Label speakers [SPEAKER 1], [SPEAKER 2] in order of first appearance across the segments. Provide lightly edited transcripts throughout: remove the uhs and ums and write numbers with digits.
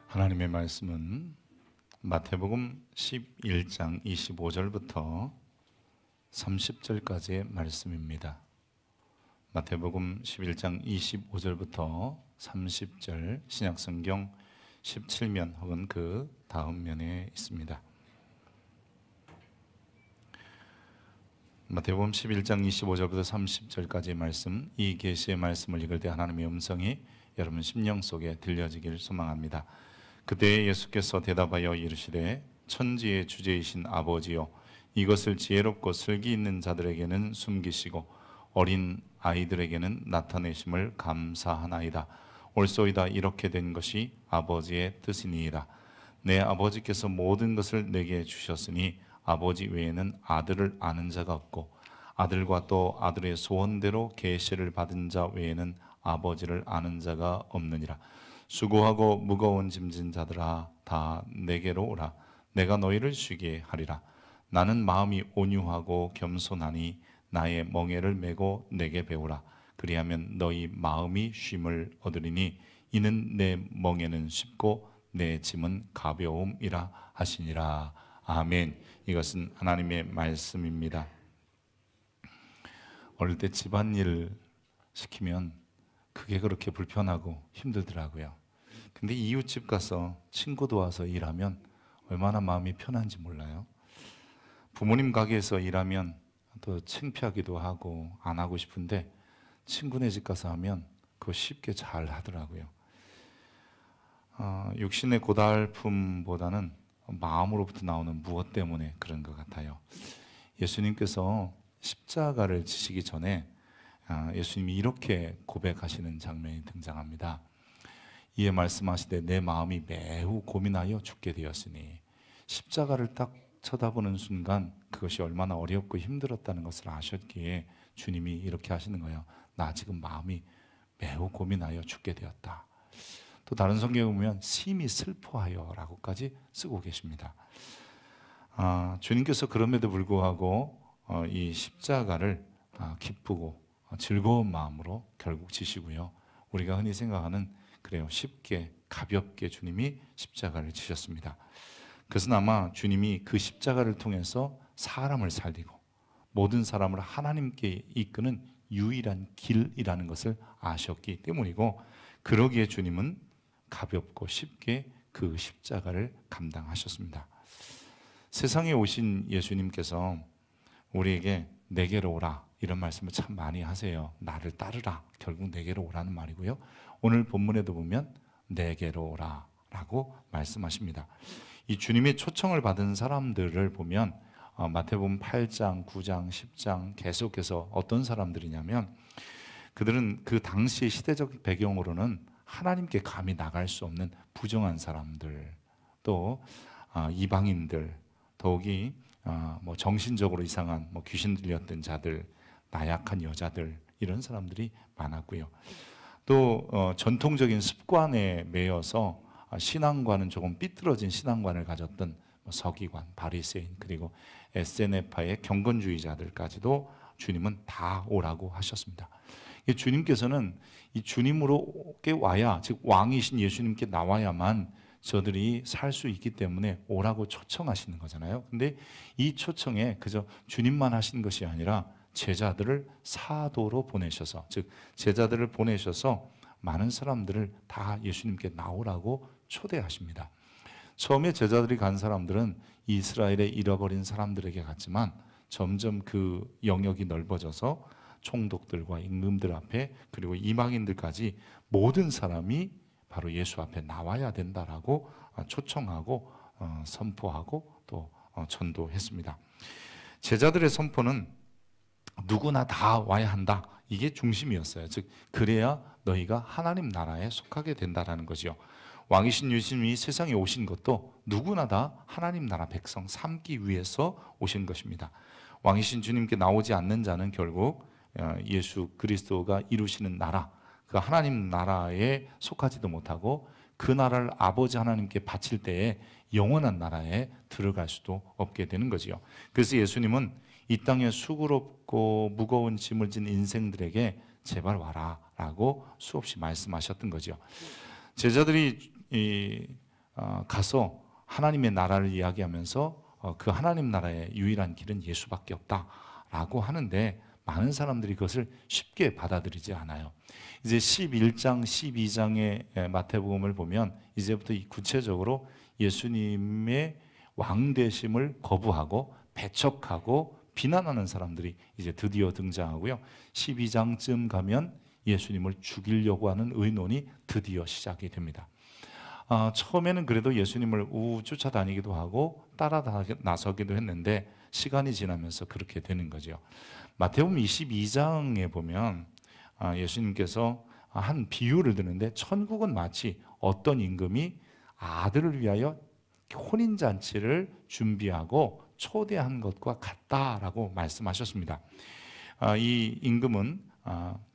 [SPEAKER 1] 하나님의 말씀은 마태복음 11장 25절부터 30절까지의 말씀입니다. 마태복음 11장 25절부터 30절, 신약성경 17면 혹은 그 다음 면에 있습니다. 마태복음 11장 25절부터 30절까지의 말씀, 이 계시의 말씀을 읽을 때 하나님의 음성이 여러분 심령 속에 들려지기를 소망합니다. 그때 예수께서 대답하여 이르시되 천지의 주제이신 아버지여, 이것을 지혜롭고 슬기 있는 자들에게는 숨기시고 어린 아이들에게는 나타내심을 감사하나이다. 옳소이다. 이렇게 된 것이 아버지의 뜻이니이다. 내 아버지께서 모든 것을 내게 주셨으니 아버지 외에는 아들을 아는 자가 없고 아들과 또 아들의 소원대로 계시를 받은 자 외에는 아버지를 아는 자가 없느니라. 수고하고 무거운 짐진 자들아, 다 내게로 오라. 내가 너희를 쉬게 하리라. 나는 마음이 온유하고 겸손하니 나의 멍에를 메고 내게 배우라. 그리하면 너희 마음이 쉼을 얻으리니 이는 내 멍에는 쉽고 내 짐은 가벼움이라 하시니라. 아멘. 이것은 하나님의 말씀입니다. 어릴 때 집안일 시키면 그게 그렇게 불편하고 힘들더라고요. 근데 이웃집 가서 친구 도와서 일하면 얼마나 마음이 편한지 몰라요. 부모님 가게에서 일하면 또 창피하기도 하고 안 하고 싶은데 친구네 집 가서 하면 그거 쉽게 잘 하더라고요. 육신의 고달픔보다는 마음으로부터 나오는 무엇 때문에 그런 것 같아요. 예수님께서 십자가를 지시기 전에 예수님이 이렇게 고백하시는 장면이 등장합니다. 이에 말씀하시되 내 마음이 매우 고민하여 죽게 되었으니, 십자가를 딱 쳐다보는 순간 그것이 얼마나 어렵고 힘들었다는 것을 아셨기에 주님이 이렇게 하시는 거예요. 나 지금 마음이 매우 고민하여 죽게 되었다. 또 다른 성경에 보면 심히 슬퍼하여 라고까지 쓰고 계십니다. 주님께서 그럼에도 불구하고 이 십자가를 기쁘고 즐거운 마음으로 결국 지시고요. 우리가 흔히 생각하는 그래요, 쉽게 가볍게 주님이 십자가를 지셨습니다. 그것은 아마 주님이 그 십자가를 통해서 사람을 살리고 모든 사람을 하나님께 이끄는 유일한 길이라는 것을 아셨기 때문이고, 그러기에 주님은 가볍고 쉽게 그 십자가를 감당하셨습니다. 세상에 오신 예수님께서 우리에게 내게로 오라 이런 말씀을 참 많이 하세요. 나를 따르라, 결국 내게로 오라는 말이고요. 오늘 본문에도 보면 내게로 오라 라고 말씀하십니다. 이 주님의 초청을 받은 사람들을 보면 마태복음 8장, 9장, 10장 계속해서 어떤 사람들이냐면, 그들은 그 당시의 시대적 배경으로는 하나님께 감히 나갈 수 없는 부정한 사람들, 또 이방인들, 더욱이 정신적으로 이상한 귀신 들렸던 자들, 나약한 여자들, 이런 사람들이 많았고요. 또 전통적인 습관에 매여서 신앙과는 조금 삐뚤어진 신앙관을 가졌던 서기관, 바리새인, 그리고 SNF파의 경건주의자들까지도 주님은 다 오라고 하셨습니다. 주님께서는 이 주님으로께 와야, 즉 왕이신 예수님께 나와야만 저들이 살 수 있기 때문에 오라고 초청하시는 거잖아요. 근데 이 초청에 그저 주님만 하신 것이 아니라 제자들을 사도로 보내셔서, 즉 제자들을 보내셔서 많은 사람들을 다 예수님께 나오라고 초대하십니다. 처음에 제자들이 간 사람들은 이스라엘의 잃어버린 사람들에게 갔지만 점점 그 영역이 넓어져서 총독들과 임금들 앞에, 그리고 이방인들까지 모든 사람이 바로 예수 앞에 나와야 된다라고 초청하고 선포하고 또 전도했습니다. 제자들의 선포는 누구나 다 와야 한다, 이게 중심이었어요. 즉 그래야 너희가 하나님 나라에 속하게 된다라는 거죠. 왕이신 예수님이 세상에 오신 것도 누구나 다 하나님 나라 백성 삼기 위해서 오신 것입니다. 왕이신 주님께 나오지 않는 자는 결국 예수 그리스도가 이루시는 나라, 그 하나님 나라에 속하지도 못하고 그 나라를 아버지 하나님께 바칠 때에 영원한 나라에 들어갈 수도 없게 되는 거지요. 그래서 예수님은 이 땅에 수고롭고 무거운 짐을 진 인생들에게 제발 와라 라고 수없이 말씀하셨던 거죠. 제자들이 가서 하나님의 나라를 이야기하면서 그 하나님 나라의 유일한 길은 예수밖에 없다라고 하는데 많은 사람들이 그것을 쉽게 받아들이지 않아요. 이제 11장, 12장의 마태복음을 보면 이제부터 구체적으로 예수님의 왕되심을 거부하고 배척하고 비난하는 사람들이 이제 드디어 등장하고요. 12장쯤 가면 예수님을 죽이려고 하는 의논이 드디어 시작이 됩니다. 처음에는 그래도 예수님을 쫓아다니기도 하고 따라 나서기도 했는데 시간이 지나면서 그렇게 되는 거죠. 마태복음 22장에 보면 예수님께서 한 비유를 드는데 천국은 마치 어떤 임금이 아들을 위하여 혼인잔치를 준비하고 초대한 것과 같다라고 말씀하셨습니다. 이 임금은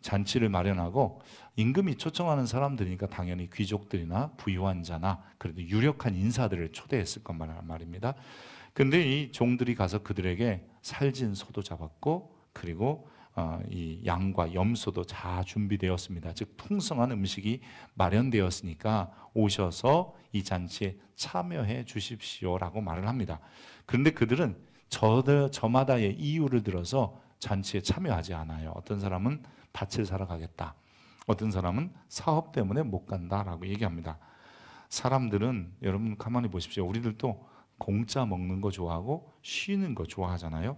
[SPEAKER 1] 잔치를 마련하고 임금이 초청하는 사람들이니까 당연히 귀족들이나 부유한 자나 그래도 유력한 인사들을 초대했을 것만 말입니다. 근데 이 종들이 가서 그들에게 살진 소도 잡았고 그리고 이 양과 염소도 다 준비되었습니다. 즉 풍성한 음식이 마련되었으니까 오셔서 이 잔치에 참여해 주십시오라고 말을 합니다. 그런데 그들은 저마다의 이유를 들어서 잔치에 참여하지 않아요. 어떤 사람은 밭을 사러 가겠다. 어떤 사람은 사업 때문에 못 간다라고 얘기합니다. 사람들은 여러분 가만히 보십시오. 우리들도 공짜 먹는 거 좋아하고 쉬는 거 좋아하잖아요.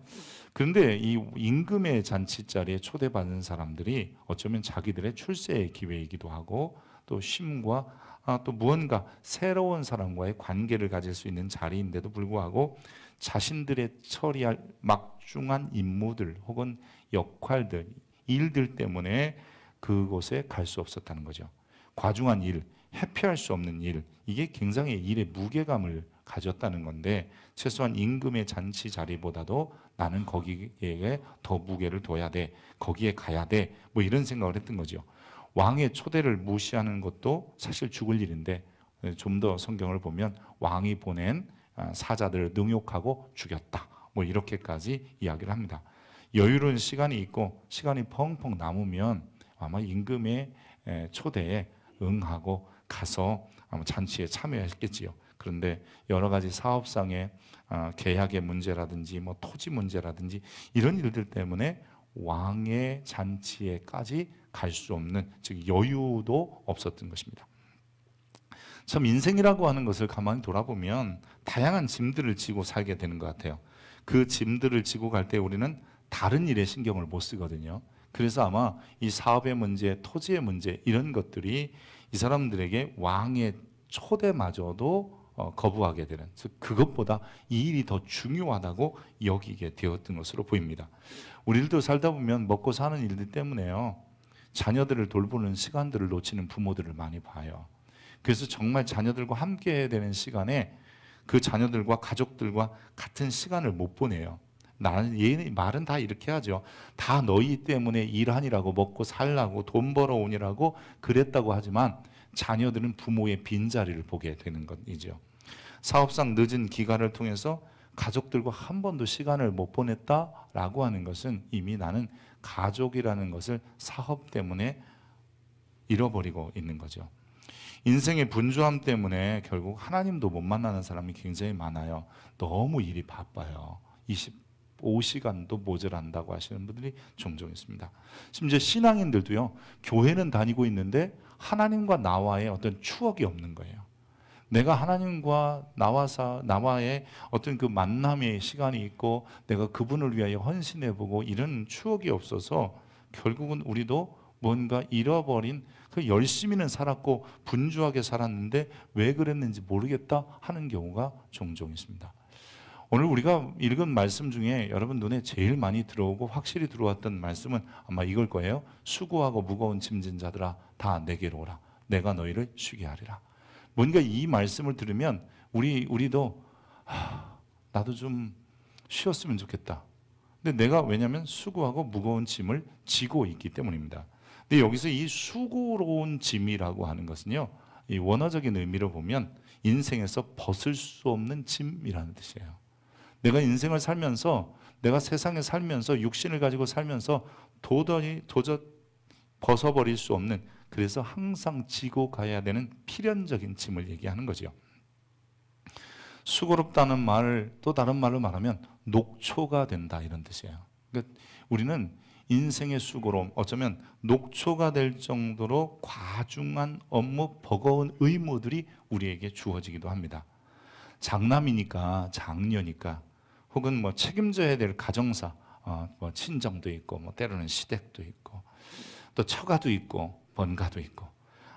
[SPEAKER 1] 그런데 이 임금의 잔치 자리에 초대받는 사람들이 어쩌면 자기들의 출세의 기회이기도 하고 또 쉼과 또 무언가 새로운 사람과의 관계를 가질 수 있는 자리인데도 불구하고 자신들의 처리할 막중한 임무들 혹은 역할들, 일들 때문에 그곳에 갈 수 없었다는 거죠. 과중한 일, 회피할 수 없는 일, 이게 굉장히 일의 무게감을 가졌다는 건데 최소한 임금의 잔치 자리보다도 나는 거기에 더 무게를 둬야 돼, 거기에 가야 돼, 뭐 이런 생각을 했던 거죠. 왕의 초대를 무시하는 것도 사실 죽을 일인데 좀 더 성경을 보면 왕이 보낸 사자들을 능욕하고 죽였다, 뭐 이렇게까지 이야기를 합니다. 여유로운 시간이 있고 시간이 펑펑 남으면 아마 임금의 초대에 응하고 가서 아마 잔치에 참여했겠지요. 그런데 여러 가지 사업상의 계약의 문제라든지 뭐 토지 문제라든지 이런 일들 때문에 왕의 잔치에까지 갈 수 없는, 즉 여유도 없었던 것입니다. 참 인생이라고 하는 것을 가만히 돌아보면 다양한 짐들을 지고 살게 되는 것 같아요. 그 짐들을 지고 갈 때 우리는 다른 일에 신경을 못 쓰거든요. 그래서 아마 이 사업의 문제, 토지의 문제 이런 것들이 이 사람들에게 왕의 초대마저도 거부하게 되는, 즉 그것보다 이 일이 더 중요하다고 여기게 되었던 것으로 보입니다. 우리들도 살다 보면 먹고 사는 일들 때문에요, 자녀들을 돌보는 시간들을 놓치는 부모들을 많이 봐요. 그래서 정말 자녀들과 함께 해야 되는 시간에 그 자녀들과 가족들과 같은 시간을 못 보내요. 나는 얘 말은 다 이렇게 하죠. 다 너희 때문에 일하니라고, 먹고 살라고, 돈 벌어오니라고 그랬다고 하지만 자녀들은 부모의 빈자리를 보게 되는 것이죠. 사업상 늦은 기간을 통해서 가족들과 한 번도 시간을 못 보냈다라고 하는 것은 이미 나는 가족이라는 것을 사업 때문에 잃어버리고 있는 거죠. 인생의 분주함 때문에 결국 하나님도 못 만나는 사람이 굉장히 많아요. 너무 일이 바빠요. 25시간도 모자란다고 하시는 분들이 종종 있습니다. 심지어 신앙인들도요, 교회는 다니고 있는데 하나님과 나와의 어떤 추억이 없는 거예요. 내가 하나님과 나와의 어떤 그 만남의 시간이 있고 내가 그분을 위하여 헌신해보고 이런 추억이 없어서 결국은 우리도 뭔가 잃어버린, 그 열심히는 살았고 분주하게 살았는데 왜 그랬는지 모르겠다 하는 경우가 종종 있습니다. 오늘 우리가 읽은 말씀 중에 여러분 눈에 제일 많이 들어오고 확실히 들어왔던 말씀은 아마 이걸 거예요. 수고하고 무거운 짐진 자들아 다 내게로 오라. 내가 너희를 쉬게 하리라. 뭔가 이 말씀을 들으면 우리도 나도 좀 쉬었으면 좋겠다. 근데 내가 왜냐하면 수고하고 무거운 짐을 지고 있기 때문입니다. 근데 여기서 이 수고로운 짐이라고 하는 것은요, 이 원어적인 의미로 보면 인생에서 벗을 수 없는 짐이라는 뜻이에요. 내가 인생을 살면서, 내가 세상에 살면서, 육신을 가지고 살면서 도저히 벗어버릴 수 없는, 그래서 항상 지고 가야 되는 필연적인 짐을 얘기하는 거죠. 수고롭다는 말, 또 다른 말로 말하면 녹초가 된다, 이런 뜻이에요. 그러니까 우리는 인생의 수고로움, 어쩌면 녹초가 될 정도로 과중한 업무, 버거운 의무들이 우리에게 주어지기도 합니다. 장남이니까, 장녀니까, 혹은 뭐 책임져야 될 가정사, 뭐 친정도 있고, 뭐 때로는 시댁도 있고, 또 처가도 있고, 번가도 있고,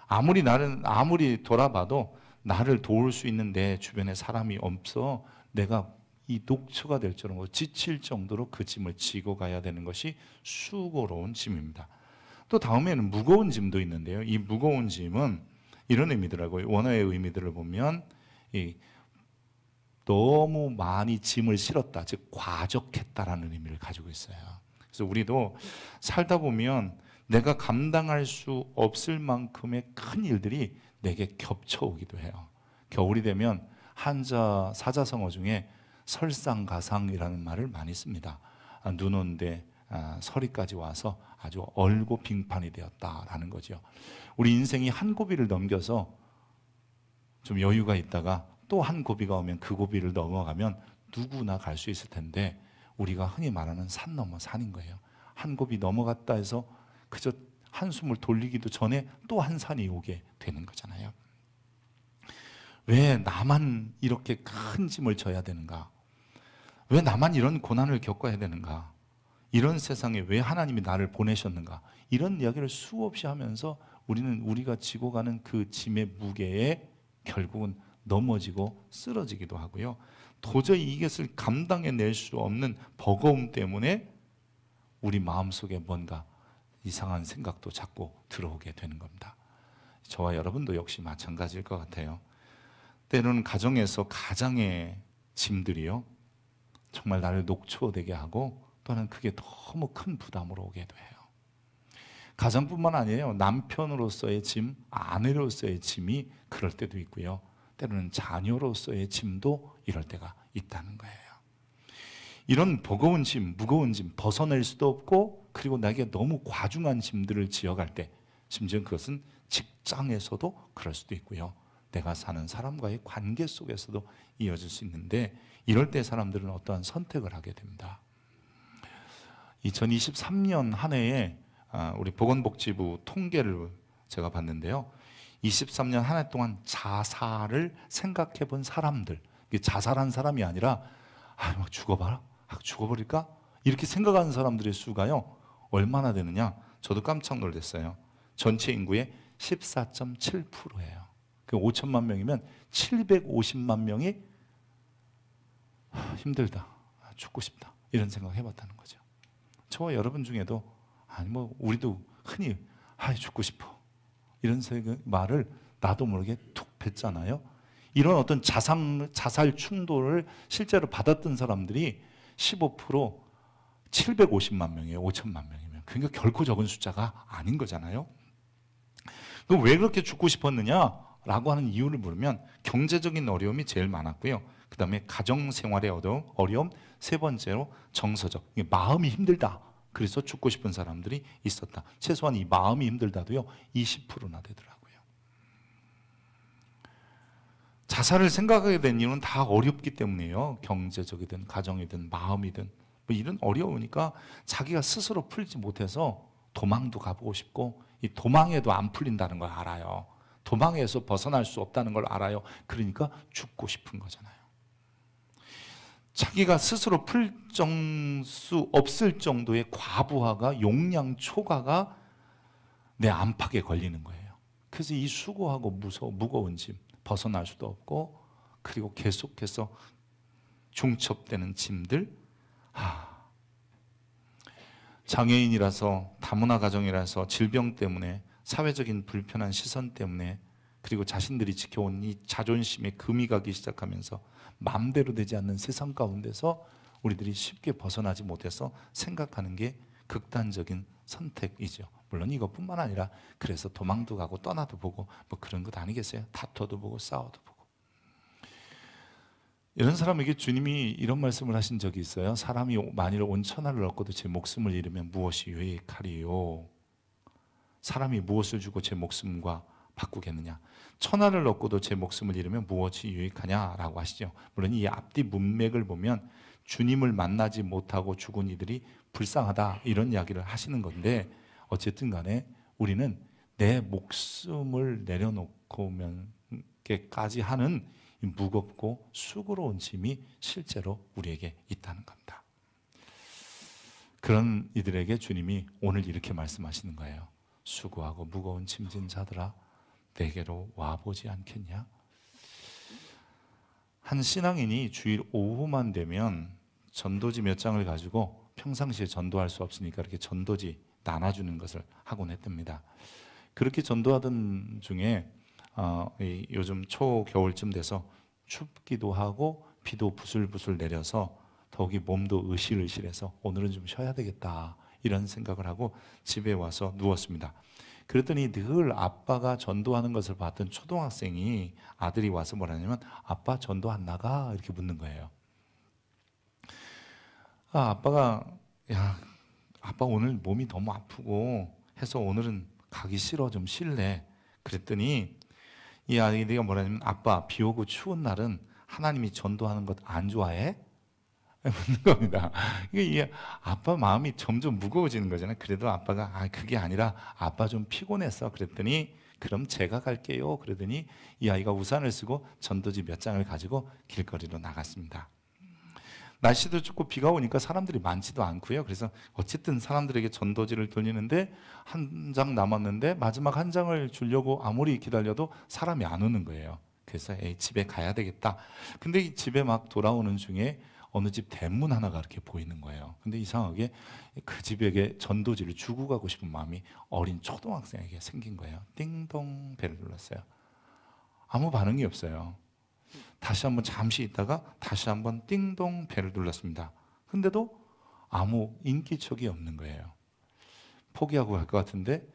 [SPEAKER 1] 아무리 돌아봐도 나를 도울 수 있는 내 주변에 사람이 없어 내가 이 녹초가 될 정도로 지칠 정도로 그 짐을 지고 가야 되는 것이 수고로운 짐입니다. 또 다음에는 무거운 짐도 있는데요. 이 무거운 짐은 이런 의미더라고요. 원어의 의미들을 보면 너무 많이 짐을 실었다, 즉 과적했다라는 의미를 가지고 있어요. 그래서 우리도 살다 보면 내가 감당할 수 없을 만큼의 큰 일들이 내게 겹쳐오기도 해요. 겨울이 되면 한자 사자성어 중에 설상가상이라는 말을 많이 씁니다. 눈 온데 서리까지 와서 아주 얼고 빙판이 되었다라는 거죠. 우리 인생이 한 고비를 넘겨서 좀 여유가 있다가 또 한 고비가 오면 그 고비를 넘어가면 누구나 갈 수 있을 텐데, 우리가 흔히 말하는 산 넘어 산인 거예요. 한 고비 넘어갔다 해서 그저 한숨을 돌리기도 전에 또 한 산이 오게 되는 거잖아요. 왜 나만 이렇게 큰 짐을 져야 되는가? 왜 나만 이런 고난을 겪어야 되는가? 이런 세상에 왜 하나님이 나를 보내셨는가? 이런 이야기를 수없이 하면서 우리는 우리가 지고 가는 그 짐의 무게에 결국은 넘어지고 쓰러지기도 하고요. 도저히 이것을 감당해낼 수 없는 버거움 때문에 우리 마음속에 뭔가 이상한 생각도 자꾸 들어오게 되는 겁니다. 저와 여러분도 역시 마찬가지일 것 같아요. 때로는 가정에서 가장의 짐들이요, 정말 나를 녹초되게 하고 또는 그게 너무 큰 부담으로 오게도 해요. 가장뿐만 아니에요. 남편으로서의 짐, 아내로서의 짐이 그럴 때도 있고요. 때로는 자녀로서의 짐도 이럴 때가 있다는 거예요. 이런 버거운 짐, 무거운 짐 벗어낼 수도 없고, 그리고 나에게 너무 과중한 짐들을 지어갈 때, 심지어 그것은 직장에서도 그럴 수도 있고요. 내가 사는 사람과의 관계 속에서도 이어질 수 있는데, 이럴 때 사람들은 어떠한 선택을 하게 됩니다. 2023년 한 해에 우리 보건복지부 통계를 제가 봤는데요. 23년 한 해 동안 자살을 생각해 본 사람들, 자살한 사람이 아니라 막 죽어봐라, 죽어버릴까? 이렇게 생각하는 사람들의 수가요, 얼마나 되느냐? 저도 깜짝 놀랐어요. 전체 인구의 14.7%예요. 그 5천만 명이면 750만 명이 힘들다, 죽고 싶다, 이런 생각을 해봤다는 거죠. 저와 여러분 중에도 우리도 흔히 죽고 싶어, 이런 말을 나도 모르게 툭 뱉잖아요. 이런 어떤 자살 충동을 실제로 받았던 사람들이 15%, 750만 명이에요. 5천만 명이면. 그러니까 결코 적은 숫자가 아닌 거잖아요. 그럼 왜 그렇게 죽고 싶었느냐라고 하는 이유를 물으면 경제적인 어려움이 제일 많았고요. 그 다음에 가정생활의 어려움, 세 번째로 정서적, 마음이 힘들다, 그래서 죽고 싶은 사람들이 있었다. 최소한 이 마음이 힘들다도요 20%나 되더라고요. 자살을 생각하게 된 이유는 다 어렵기 때문이에요. 경제적이든 가정이든 마음이든 이런 어려우니까 자기가 스스로 풀지 못해서 도망도 가보고 싶고, 이 도망해도 안 풀린다는 걸 알아요. 도망해서 벗어날 수 없다는 걸 알아요. 그러니까 죽고 싶은 거잖아요. 자기가 스스로 풀 수 없을 정도의 과부하가, 용량 초과가 내 안팎에 걸리는 거예요. 그래서 이 수고하고 무거운 짐 벗어날 수도 없고, 그리고 계속해서 중첩되는 짐들, 장애인이라서, 다문화 가정이라서, 질병 때문에, 사회적인 불편한 시선 때문에, 그리고 자신들이 지켜온 이 자존심에 금이 가기 시작하면서 마음대로 되지 않는 세상 가운데서 우리들이 쉽게 벗어나지 못해서 생각하는 게 극단적인 선택이죠. 물론 이것뿐만 아니라 그래서 도망도 가고 떠나도 보고 그런 것 아니겠어요? 다퉈도 보고 싸워도 보고. 이런 사람에게 주님이 이런 말씀을 하신 적이 있어요. 사람이 만일 온 천하를 얻고도 제 목숨을 잃으면 무엇이 유익하리요? 사람이 무엇을 주고 제 목숨과 바꾸겠느냐. 천하를 얻고도 제 목숨을 잃으면 무엇이 유익하냐라고 하시죠. 물론 이 앞뒤 문맥을 보면 주님을 만나지 못하고 죽은 이들이 불쌍하다 이런 이야기를 하시는 건데, 어쨌든 간에 우리는 내 목숨을 내려놓고면까지 하는 이 무겁고 수고로운 짐이 실제로 우리에게 있다는 겁니다. 그런 이들에게 주님이 오늘 이렇게 말씀하시는 거예요. 수고하고 무거운 짐진 자들아, 내게로 와보지 않겠냐? 한 신앙인이 주일 오후만 되면 전도지 몇 장을 가지고 평상시에 전도할 수 없으니까 이렇게 전도지 나눠주는 것을 하곤 했답니다. 그렇게 전도하던 중에 요즘 초겨울쯤 돼서 춥기도 하고 비도 부슬부슬 내려서 더욱이 몸도 으실으실해서 오늘은 좀 쉬어야 되겠다 이런 생각을 하고 집에 와서 누웠습니다. 그랬더니 늘 아빠가 전도하는 것을 봤던 초등학생이, 아들이 와서 뭐라냐면 아빠 전도 안 나가? 이렇게 묻는 거예요. 아빠가 아빠 오늘 몸이 너무 아프고 해서 오늘은 가기 싫어, 좀 쉴래. 그랬더니 이 아이가 뭐라냐면 아빠 비 오고 추운 날은 하나님이 전도하는 것 안 좋아해? 묻는 겁니다. 이게 아빠 마음이 점점 무거워지는 거잖아요. 그래도 아빠가 그게 아니라 아빠 좀 피곤했어. 그랬더니 그럼 제가 갈게요. 그러더니 이 아이가 우산을 쓰고 전도지 몇 장을 가지고 길거리로 나갔습니다. 날씨도 춥고 비가 오니까 사람들이 많지도 않고요. 그래서 어쨌든 사람들에게 전도지를 돌리는데 한 장 남았는데 마지막 한 장을 주려고 아무리 기다려도 사람이 안 오는 거예요. 그래서 집에 가야 되겠다. 근데 이 집에 막 돌아오는 중에 어느 집 대문 하나가 이렇게 보이는 거예요. 근데 이상하게 그 집에게 전도지를 주고 가고 싶은 마음이 어린 초등학생에게 생긴 거예요. 띵동 벨을 눌렀어요. 아무 반응이 없어요. 다시 한번 잠시 있다가 다시 한번 띵동 벨을 눌렀습니다. 근데도 아무 인기척이 없는 거예요. 포기하고 갈 것 같은데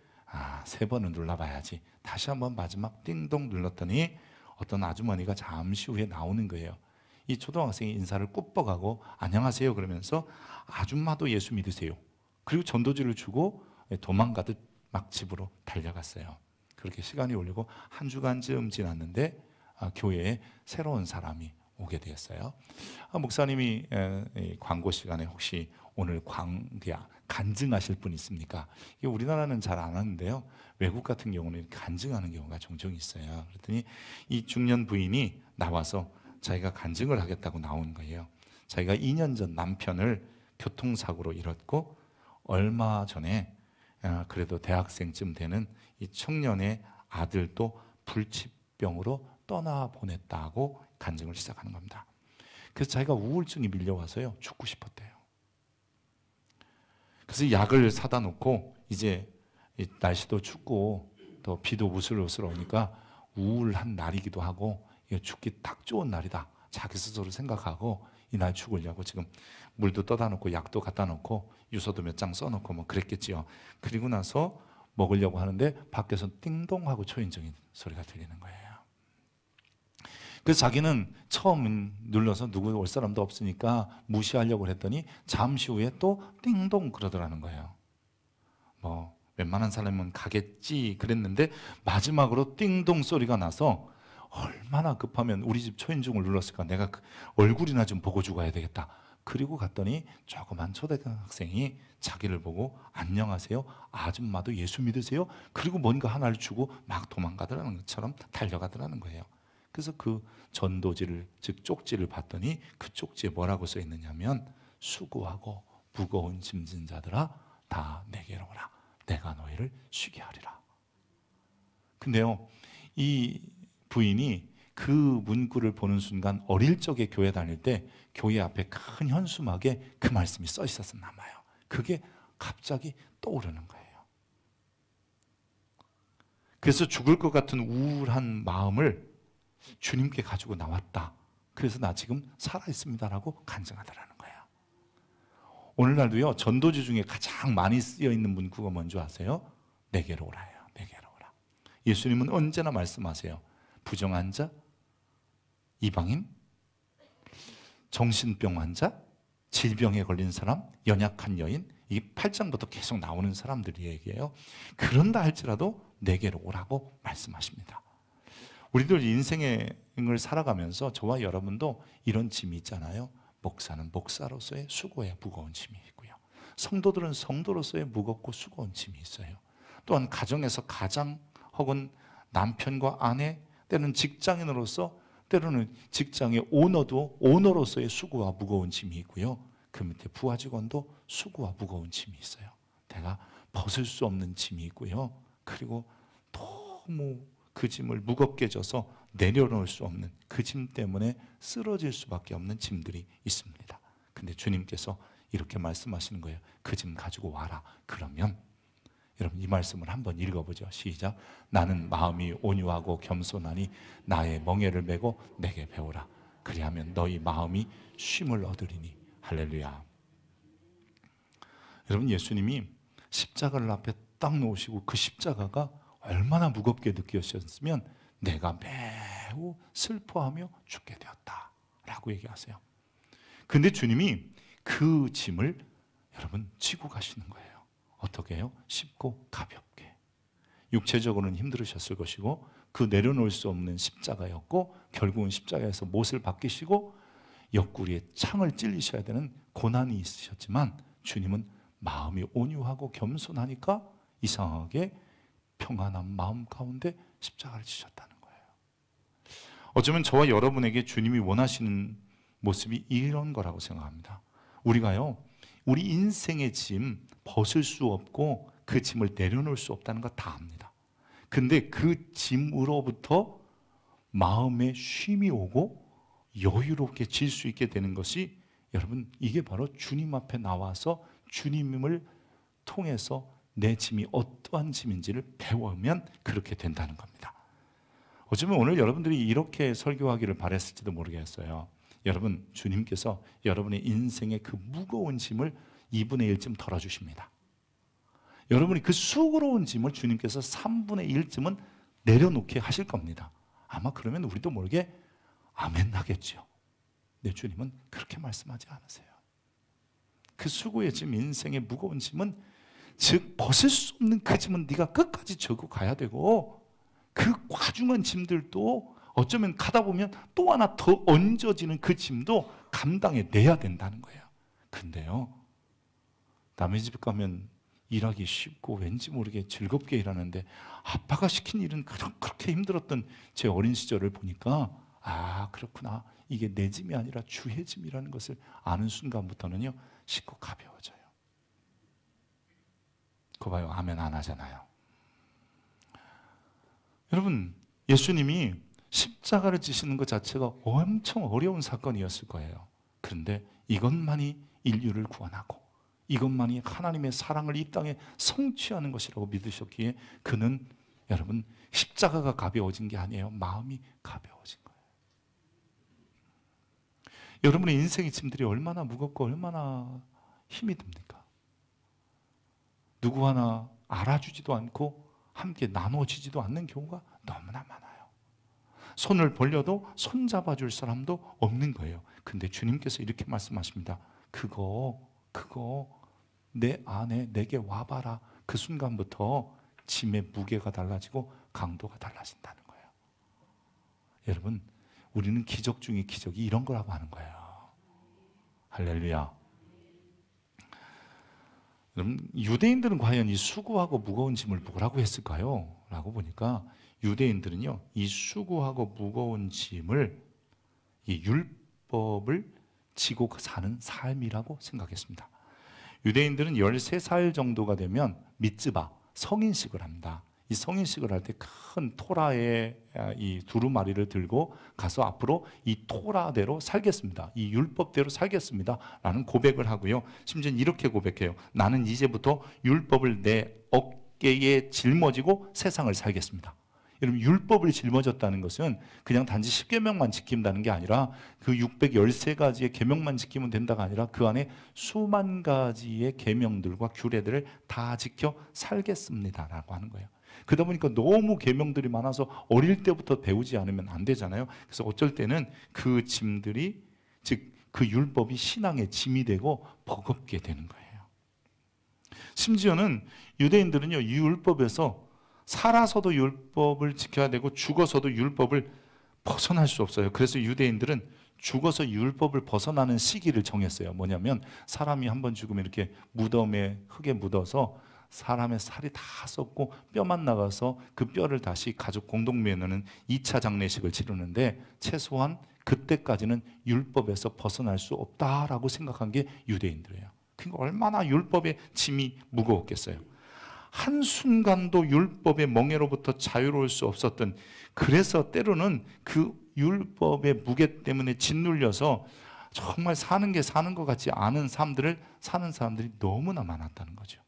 [SPEAKER 1] 3번은 눌러봐야지. 다시 한번 마지막 띵동 눌렀더니 어떤 아주머니가 잠시 후에 나오는 거예요. 이 초등학생이 인사를 꾸벅하고 안녕하세요 그러면서 아줌마도 예수 믿으세요. 그리고 전도지를 주고 도망가듯 막 집으로 달려갔어요. 그렇게 시간이 흘리고 한 주간쯤 지났는데 교회에 새로운 사람이 오게 되었어요. 목사님이 광고 시간에 혹시 오늘 간증하실 분 있습니까? 이게 우리나라는 잘 안 하는데요. 외국 같은 경우는 간증하는 경우가 종종 있어요. 그랬더니 이 중년 부인이 나와서 자기가 간증을 하겠다고 나온 거예요. 자기가 2년 전 남편을 교통사고로 잃었고 얼마 전에 그래도 대학생쯤 되는 이 청년의 아들도 불치병으로 떠나보냈다고 간증을 시작하는 겁니다. 그래서 자기가 우울증이 밀려와서요 죽고 싶었대요. 그래서 약을 사다 놓고 이제 날씨도 춥고 또 비도 우슬우슬 오니까 우울한 날이기도 하고 죽기 딱 좋은 날이다 자기 스스로 생각하고 이날 죽으려고 지금 물도 떠다 놓고 약도 갖다 놓고 유서도 몇 장 써놓고 뭐 그랬겠지요. 그리고 나서 먹으려고 하는데 밖에서 띵동하고 초인종 소리가 들리는 거예요. 그래서 자기는 처음 눌러서 누구 올 사람도 없으니까 무시하려고 했더니 잠시 후에 또 띵동 그러더라는 거예요. 뭐 웬만한 사람은 가겠지 그랬는데 마지막으로 띵동 소리가 나서 얼마나 급하면 우리 집 초인종을 눌렀을까, 내가 얼굴이나 좀 보고 죽어야 되겠다. 그리고 갔더니 조그만 초등학생이 자기를 보고 안녕하세요, 아줌마도 예수 믿으세요? 그리고 뭔가 하나를 주고 막 도망가더라는 것처럼 달려가더라는 거예요. 그래서 그 전도지를, 즉 쪽지를 봤더니 그 쪽지에 뭐라고 써 있느냐면 수고하고 무거운 짐진 자들아 다 내게로 오라, 내가 너희를 쉬게 하리라. 근데요 이 부인이 그 문구를 보는 순간 어릴 적에 교회 다닐 때 교회 앞에 큰 현수막에 그 말씀이 써 있었나 봐요. 그게 갑자기 떠오르는 거예요. 그래서 죽을 것 같은 우울한 마음을 주님께 가지고 나왔다. 그래서 나 지금 살아있습니다라고 간증하더라는 거예요. 오늘날도요 전도지 중에 가장 많이 쓰여 있는 문구가 뭔지 아세요? 내게로 오라예요. 내게로 오라. 예수님은 언제나 말씀하세요. 부정한 자, 이방인, 정신병 환자, 질병에 걸린 사람, 연약한 여인, 이게 8장부터 계속 나오는 사람들이 얘기해요. 그런다 할지라도 내게로 오라고 말씀하십니다. 우리들 인생을 살아가면서 저와 여러분도 이런 짐이 있잖아요. 목사는 목사로서의 수고에 무거운 짐이 있고요. 성도들은 성도로서의 무겁고 수고한 짐이 있어요. 또한 가정에서 가장 혹은 남편과 아내, 때로는 직장인으로서, 때로는 직장의 오너도 오너로서의 수고와 무거운 짐이 있고요. 그 밑에 부하 직원도 수고와 무거운 짐이 있어요. 내가 벗을 수 없는 짐이 있고요. 그리고 너무 그 짐을 무겁게 져서 내려놓을 수 없는 그 짐 때문에 쓰러질 수밖에 없는 짐들이 있습니다. 근데 주님께서 이렇게 말씀하시는 거예요. 그 짐 가지고 와라. 그러면 여러분 이 말씀을 한번 읽어보죠. 시작. 나는 마음이 온유하고 겸손하니 나의 멍에를 메고 내게 배우라. 그리하면 너희 마음이 쉼을 얻으리니. 할렐루야. 여러분 예수님이 십자가를 앞에 딱 놓으시고 그 십자가가 얼마나 무겁게 느껴졌으면 내가 매우 슬퍼하며 죽게 되었다 라고 얘기하세요. 근데 주님이 그 짐을 여러분 지고 가시는 거예요. 어떻게 해요? 쉽고 가볍게. 육체적으로는 힘들으셨을 것이고 그 내려놓을 수 없는 십자가였고 결국은 십자가에서 못을 박히시고 옆구리에 창을 찔리셔야 되는 고난이 있으셨지만 주님은 마음이 온유하고 겸손하니까 이상하게 평안한 마음 가운데 십자가를 지셨다는 거예요. 어쩌면 저와 여러분에게 주님이 원하시는 모습이 이런 거라고 생각합니다. 우리가요, 우리 인생의 짐 벗을 수 없고 그 짐을 내려놓을 수 없다는 거 다 압니다. 근데 그 짐으로부터 마음에 쉼이 오고 여유롭게 질 수 있게 되는 것이 여러분 이게 바로 주님 앞에 나와서 주님을 통해서 내 짐이 어떠한 짐인지를 배우면 그렇게 된다는 겁니다. 어쩌면 오늘 여러분들이 이렇게 설교하기를 바랬을지도 모르겠어요. 여러분 주님께서 여러분의 인생의 그 무거운 짐을 2분의 1쯤 덜어주십니다. 여러분이 그 수고로운 짐을 주님께서 3분의 1쯤은 내려놓게 하실 겁니다. 아마 그러면 우리도 모르게 아멘 하겠죠. 내 주님은 그렇게 말씀하지 않으세요. 그 수고의 짐, 인생의 무거운 짐은 즉 벗을 수 없는 그 짐은 네가 끝까지 져고 가야 되고 그 과중한 짐들도 어쩌면 가다 보면 또 하나 더 얹어지는 그 짐도 감당해 내야 된다는 거예요. 근데요, 남의 집 가면 일하기 쉽고 왠지 모르게 즐겁게 일하는데 아빠가 시킨 일은 그렇게 힘들었던 제 어린 시절을 보니까 아 그렇구나, 이게 내 짐이 아니라 주의 짐이라는 것을 아는 순간부터는요 쉽고 가벼워져요. 그거 봐요, 아멘 안 하잖아요. 여러분 예수님이 십자가를 지시는 것 자체가 엄청 어려운 사건이었을 거예요. 그런데 이것만이 인류를 구원하고 이것만이 하나님의 사랑을 이 땅에 성취하는 것이라고 믿으셨기에 그는 여러분 십자가가 가벼워진 게 아니에요. 마음이 가벼워진 거예요. 여러분의 인생의 짐들이 얼마나 무겁고 얼마나 힘이 듭니까? 누구 하나 알아주지도 않고 함께 나눠지지도 않는 경우가 너무나 많아요. 손을 벌려도 손 잡아줄 사람도 없는 거예요. 근데 주님께서 이렇게 말씀하십니다. 그거 내 안에 내게 와봐라. 그 순간부터 짐의 무게가 달라지고 강도가 달라진다는 거예요. 여러분 우리는 기적 중에 기적이 이런 거라고 하는 거예요. 할렐루야. 여러분 유대인들은 과연 이 수고하고 무거운 짐을 뭐라고 했을까요? 라고 보니까 유대인들은요 이 수고하고 무거운 짐을 이 율법을 지고 사는 삶이라고 생각했습니다. 유대인들은 13살 정도가 되면 미tz바, 성인식을 합니다. 이 성인식을 할 때 큰 토라의 이 두루마리를 들고 가서 앞으로 이 토라대로 살겠습니다. 이 율법대로 살겠습니다. 라는 고백을 하고요. 심지어 이렇게 고백해요. 나는 이제부터 율법을 내 어깨에 짊어지고 세상을 살겠습니다. 여러분 율법을 짊어졌다는 것은 그냥 단지 10계명만 지킨다는 게 아니라 그 613가지의 계명만 지키면 된다가 아니라 그 안에 수만 가지의 계명들과 규례들을 다 지켜 살겠습니다라고 하는 거예요. 그러다 보니까 너무 계명들이 많아서 어릴 때부터 배우지 않으면 안 되잖아요. 그래서 어쩔 때는 그 짐들이 즉 그 율법이 신앙의 짐이 되고 버겁게 되는 거예요. 심지어는 유대인들은요 이 율법에서 살아서도 율법을 지켜야 되고 죽어서도 율법을 벗어날 수 없어요. 그래서 유대인들은 죽어서 율법을 벗어나는 시기를 정했어요. 뭐냐면 사람이 한번 죽으면 이렇게 무덤에 흙에 묻어서 사람의 살이 다 썩고 뼈만 나가서 그 뼈를 다시 가족 공동묘에 넣는 2차 장례식을 치르는데 최소한 그때까지는 율법에서 벗어날 수 없다라고 생각한 게 유대인들이에요. 그러니까 얼마나 율법의 짐이 무거웠겠어요. 한순간도 율법의 멍에로부터 자유로울 수 없었던, 그래서 때로는 그 율법의 무게 때문에 짓눌려서 정말 사는 게 사는 것 같지 않은 삶들을 사는 사람들이 너무나 많았다는 거죠.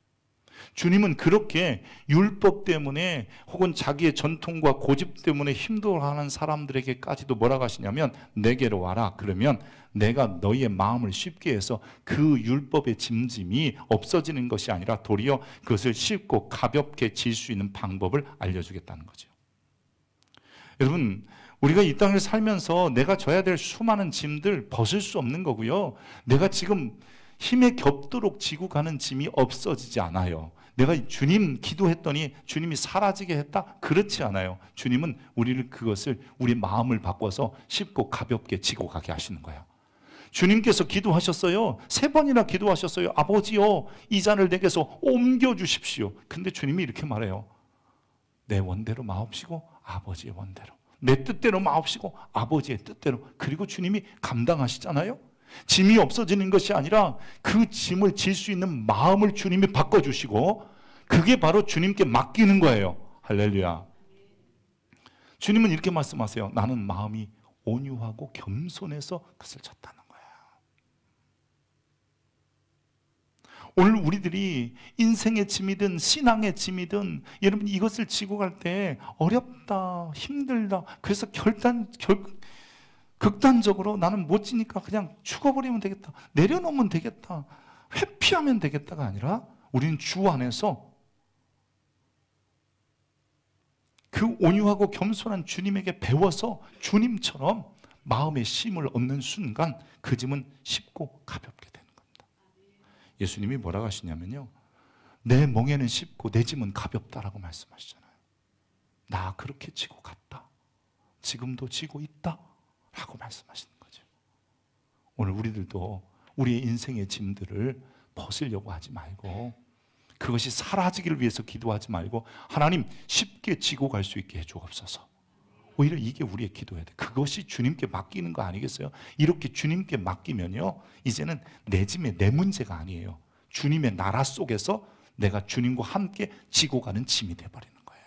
[SPEAKER 1] 주님은 그렇게 율법 때문에 혹은 자기의 전통과 고집 때문에 힘들어하는 사람들에게까지도 뭐라고 하시냐면 내게로 와라. 그러면 내가 너희의 마음을 쉽게 해서 그 율법의 짐짐이 없어지는 것이 아니라 도리어 그것을 쉽고 가볍게 질 수 있는 방법을 알려주겠다는 거죠. 여러분, 우리가 이 땅을 살면서 내가 져야 될 수많은 짐들 벗을 수 없는 거고요. 내가 지금 힘에 겹도록 지고 가는 짐이 없어지지 않아요. 내가 주님 기도했더니 주님이 사라지게 했다? 그렇지 않아요. 주님은 우리를 그것을, 우리 마음을 바꿔서 쉽고 가볍게 지고 가게 하시는 거예요. 주님께서 기도하셨어요. 3번이나 기도하셨어요. 아버지요, 이 잔을 내게서 옮겨주십시오. 근데 주님이 이렇게 말해요. 내 원대로 마옵시고 아버지의 원대로, 내 뜻대로 마옵시고 아버지의 뜻대로. 그리고 주님이 감당하시잖아요. 짐이 없어지는 것이 아니라 그 짐을 질 수 있는 마음을 주님이 바꿔주시고 그게 바로 주님께 맡기는 거예요. 할렐루야. 주님은 이렇게 말씀하세요. 나는 마음이 온유하고 겸손해서 그것을 졌다는 거예요. 오늘 우리들이 인생의 짐이든 신앙의 짐이든 여러분 이것을 지고 갈 때 어렵다, 힘들다, 그래서 극단적으로 나는 못 지니까 그냥 죽어버리면 되겠다, 내려놓으면 되겠다, 회피하면 되겠다가 아니라 우리는 주 안에서 그 온유하고 겸손한 주님에게 배워서 주님처럼 마음의 쉼을 얻는 순간 그 짐은 쉽고 가볍게 되는 겁니다. 예수님이 뭐라고 하시냐면요, 내 멍에는 쉽고 내 짐은 가볍다라고 말씀하시잖아요. 나 그렇게 지고 갔다, 지금도 지고 있다 라고 말씀하시는 거죠. 오늘 우리들도 우리의 인생의 짐들을 벗으려고 하지 말고, 그것이 사라지기를 위해서 기도하지 말고 하나님 쉽게 지고 갈 수 있게 해주옵소서. 오히려 이게 우리의 기도해야 돼. 그것이 주님께 맡기는 거 아니겠어요? 이렇게 주님께 맡기면요, 이제는 내 짐의 내 문제가 아니에요. 주님의 나라 속에서 내가 주님과 함께 지고 가는 짐이 돼버리는 거예요.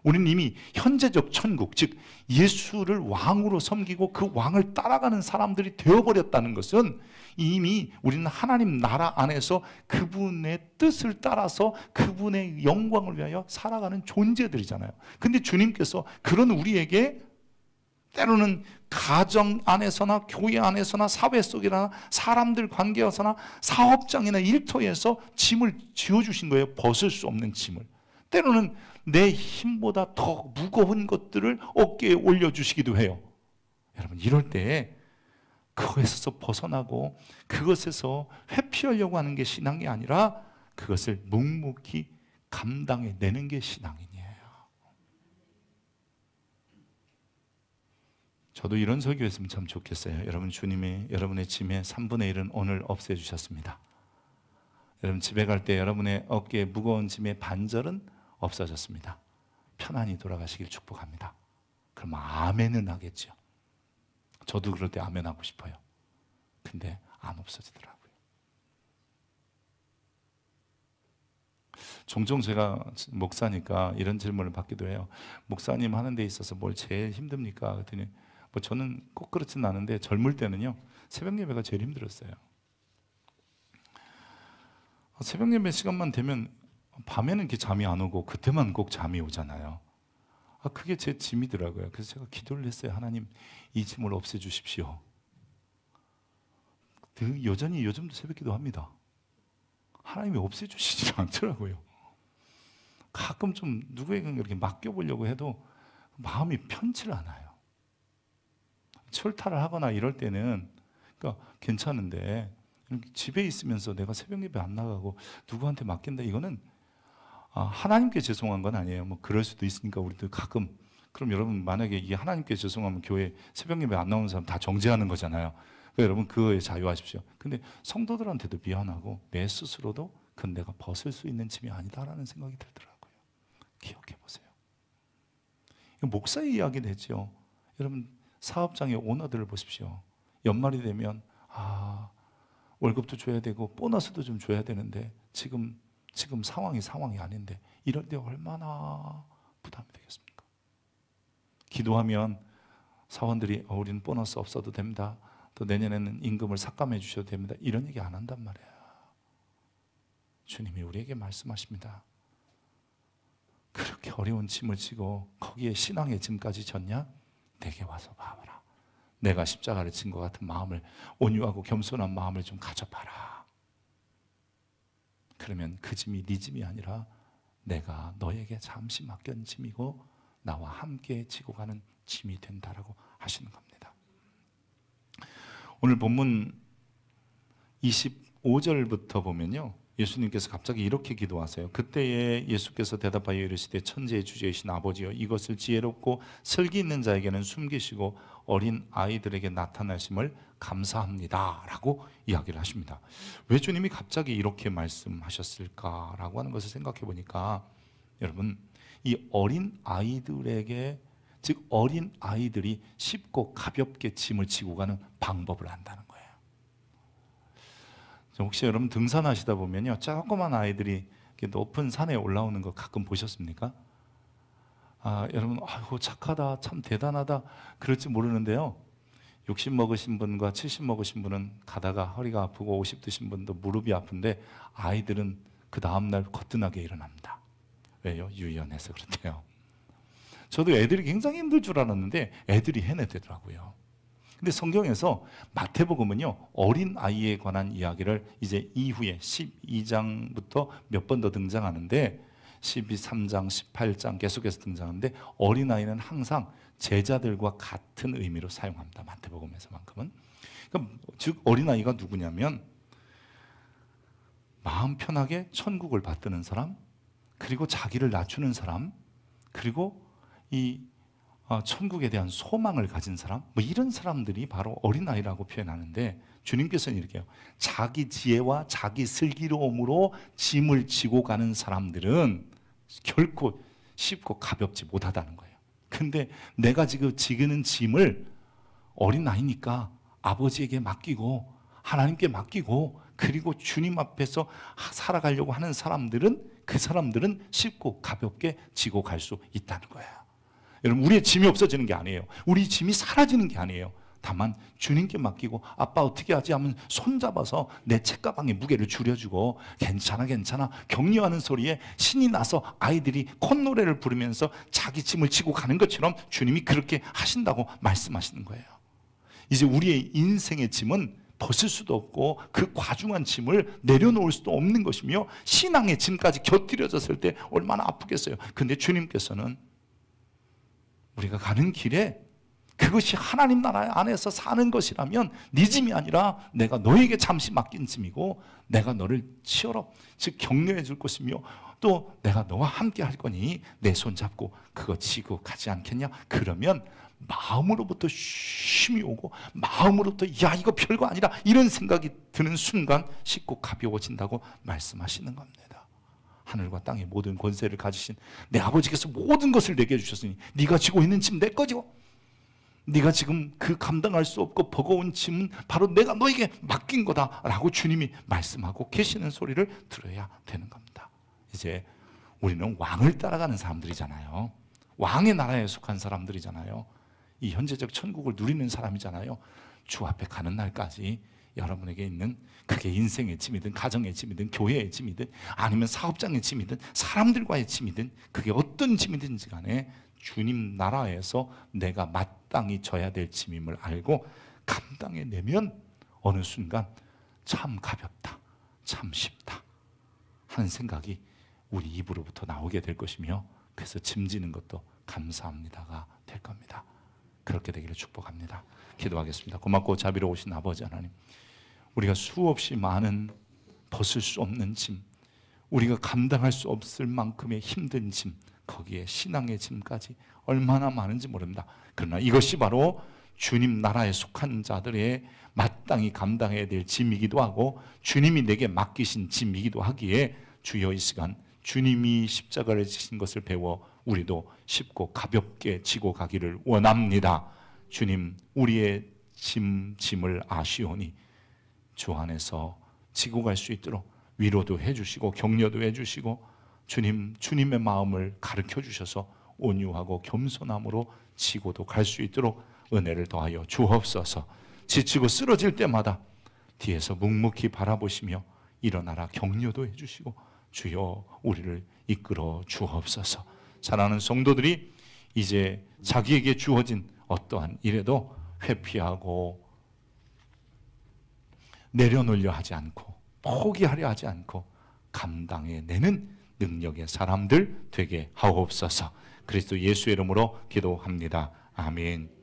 [SPEAKER 1] 우리는 이미 현재적 천국, 즉 예수를 왕으로 섬기고 그 왕을 따라가는 사람들이 되어버렸다는 것은 이미 우리는 하나님 나라 안에서 그분의 뜻을 따라서 그분의 영광을 위하여 살아가는 존재들이잖아요. 근데 주님께서 그런 우리에게 때로는 가정 안에서나 교회 안에서나 사회 속이나 사람들 관계에서나 사업장이나 일터에서 짐을 지어주신 거예요. 벗을 수 없는 짐을. 때로는 내 힘보다 더 무거운 것들을 어깨에 올려주시기도 해요. 여러분, 이럴 때 그것에서 벗어나고 그것에서 회피하려고 하는 게 신앙이 아니라 그것을 묵묵히 감당해내는 게 신앙이에요. 저도 이런 설교했으면 참 좋겠어요. 여러분, 주님이 여러분의 짐의 3분의 1은 오늘 없애주셨습니다. 여러분 집에 갈 때 여러분의 어깨에 무거운 짐의 반절은 없어졌습니다. 편안히 돌아가시길 축복합니다. 그럼 아멘은 하겠죠. 저도 그럴 때 아멘 하고 싶어요. 근데 안 없어지더라고요. 종종 제가 목사니까 이런 질문을 받기도 해요. 목사님 하는 데 있어서 뭘 제일 힘듭니까? 그랬더니 뭐 저는 꼭 그렇지는 않은데 젊을 때는요, 새벽 예배가 제일 힘들었어요. 새벽 예배 시간만 되면 밤에는 이렇게 잠이 안 오고 그때만 꼭 잠이 오잖아요. 그게 제 짐이더라고요. 그래서 제가 기도를 했어요. 하나님, 이 짐을 없애주십시오. 여전히 요즘도 새벽 기도합니다. 하나님이 없애주시지 않더라고요. 가끔 좀 누구에게 이렇게 맡겨보려고 해도 마음이 편치를 않아요. 철탈을 하거나 이럴 때는 그러니까 괜찮은데 집에 있으면서 내가 새벽 예배 안 나가고 누구한테 맡긴다, 이거는 하나님께 죄송한 건 아니에요. 뭐 그럴 수도 있으니까 우리도 가끔. 그럼 여러분 만약에 이게 하나님께 죄송하면 교회 새벽 예배 안 나오는 사람 다 정죄하는 거잖아요. 그러니까 여러분 그거에 자유하십시오. 근데 성도들한테도 미안하고 내 스스로도 그건 내가 벗을 수 있는 짐이 아니다라는 생각이 들더라고요. 기억해 보세요. 목사의 이야기는 했죠. 여러분 사업장의 오너들을 보십시오. 연말이 되면 월급도 줘야 되고 보너스도 좀 줘야 되는데 지금 상황이 아닌데 이럴 때 얼마나 부담이 되겠습니까? 기도하면 사원들이 우리는 보너스 없어도 됩니다. 또 내년에는 임금을 삭감해 주셔도 됩니다. 이런 얘기 안 한단 말이에요. 주님이 우리에게 말씀하십니다. 그렇게 어려운 짐을 지고 거기에 신앙의 짐까지 졌냐? 내게 와서 봐봐라. 내가 십자가를 진 것 같은 마음을, 온유하고 겸손한 마음을 좀 가져봐라. 그러면 그 짐이 네 짐이 아니라 내가 너에게 잠시 맡긴 짐이고 나와 함께 지고 가는 짐이 된다라고 하시는 겁니다. 오늘 본문 25절부터 보면요, 예수님께서 갑자기 이렇게 기도하세요. 그때에 예수께서 대답하여 이르시되 천지의 주제이신 아버지여, 이것을 지혜롭고 슬기 있는 자에게는 숨기시고 어린 아이들에게 나타나심을 감사합니다 라고 이야기를 하십니다. 왜 주님이 갑자기 이렇게 말씀하셨을까라고 하는 것을 생각해 보니까, 여러분 이 어린 아이들에게, 즉 어린 아이들이 쉽고 가볍게 짐을 지고 가는 방법을 안다는 거예요. 혹시 여러분 등산하시다 보면요, 조그만 아이들이 높은 산에 올라오는 거 가끔 보셨습니까? 여러분 아이고 착하다, 참 대단하다 그럴지 모르는데요, 60 먹으신 분과 70 먹으신 분은 가다가 허리가 아프고 50 드신 분도 무릎이 아픈데 아이들은 그 다음날 거뜬하게 일어납니다. 왜요? 유연해서 그렇대요. 저도 애들이 굉장히 힘들 줄 알았는데 애들이 해내더라고요. 근데 성경에서 마태복음은요, 어린 아이에 관한 이야기를 이제 이후에 12장부터 몇 번 더 등장하는데 13장, 18장 계속해서 등장하는데 어린아이는 항상 제자들과 같은 의미로 사용합니다. 마태복음에서만큼은. 그러니까 즉 어린아이가 누구냐면 마음 편하게 천국을 받드는 사람, 그리고 자기를 낮추는 사람, 그리고 이 천국에 대한 소망을 가진 사람, 뭐 이런 사람들이 바로 어린아이라고 표현하는데, 주님께서는 이렇게 해요. 자기 지혜와 자기 슬기로움으로 짐을 지고 가는 사람들은 결코 쉽고 가볍지 못하다는 거예요. 근데 내가 지금 지는 짐을 어린아이니까 아버지에게 맡기고 하나님께 맡기고 그리고 주님 앞에서 살아가려고 하는 사람들은, 그 사람들은 쉽고 가볍게 지고 갈 수 있다는 거예요. 여러분 우리의 짐이 없어지는 게 아니에요. 우리 짐이 사라지는 게 아니에요. 다만 주님께 맡기고 아빠 어떻게 하지 하면 손잡아서 내 책가방에 무게를 줄여주고 괜찮아 괜찮아 격려하는 소리에 신이 나서 아이들이 콧노래를 부르면서 자기 짐을 지고 가는 것처럼 주님이 그렇게 하신다고 말씀하시는 거예요. 이제 우리의 인생의 짐은 벗을 수도 없고 그 과중한 짐을 내려놓을 수도 없는 것이며 신앙의 짐까지 곁들여졌을 때 얼마나 아프겠어요. 근데 주님께서는 우리가 가는 길에 그것이 하나님 나라 안에서 사는 것이라면 네 짐이 아니라 내가 너에게 잠시 맡긴 짐이고 내가 너를 치어러, 즉 격려해 줄 것이며 또 내가 너와 함께 할 거니 내 손 잡고 그거 지고 가지 않겠냐? 그러면 마음으로부터 쉼이 오고 마음으로부터 야 이거 별거 아니라 이런 생각이 드는 순간 쉽고 가벼워진다고 말씀하시는 겁니다. 하늘과 땅의 모든 권세를 가지신 내 아버지께서 모든 것을 내게 주셨으니 네가 지고 있는 짐 내 거지고 네가 지금 그 감당할 수 없고 버거운 짐은 바로 내가 너에게 맡긴 거다라고 주님이 말씀하고 계시는 소리를 들어야 되는 겁니다. 이제 우리는 왕을 따라가는 사람들이잖아요. 왕의 나라에 속한 사람들이잖아요. 이 현재적 천국을 누리는 사람이잖아요. 주 앞에 가는 날까지 여러분에게 있는, 그게 인생의 짐이든 가정의 짐이든 교회의 짐이든 아니면 사업장의 짐이든 사람들과의 짐이든 그게 어떤 짐이든지 간에 주님 나라에서 내가 마땅히 져야 될 짐임을 알고 감당해내면 어느 순간 참 가볍다, 참 쉽다 하는 생각이 우리 입으로부터 나오게 될 것이며, 그래서 짐지는 것도 감사합니다가 될 겁니다. 그렇게 되기를 축복합니다. 기도하겠습니다. 고맙고 자비로우신 아버지 하나님, 우리가 수없이 많은 벗을 수 없는 짐, 우리가 감당할 수 없을 만큼의 힘든 짐, 거기에 신앙의 짐까지 얼마나 많은지 모릅니다. 그러나 이것이 바로 주님 나라에 속한 자들의 마땅히 감당해야 될 짐이기도 하고 주님이 내게 맡기신 짐이기도 하기에 주여 이 시간 주님이 십자가를 지신 것을 배워 우리도 쉽고 가볍게 지고 가기를 원합니다. 주님, 우리의 짐을 아시오니 주 안에서 지고 갈 수 있도록 위로도 해주시고 격려도 해주시고 주님의 마음을 가르쳐 주셔서 온유하고 겸손함으로 지고도 갈 수 있도록 은혜를 더하여 주옵소서. 지치고 쓰러질 때마다 뒤에서 묵묵히 바라보시며 일어나라 격려도 해주시고 주여 우리를 이끌어 주옵소서. 사랑하는 성도들이 이제 자기에게 주어진 어떠한 일에도 회피하고 내려놓으려 하지 않고 포기하려 하지 않고 감당해내는 능력의 사람들 되게 하옵소서. 그리스도 예수의 이름으로 기도합니다. 아멘.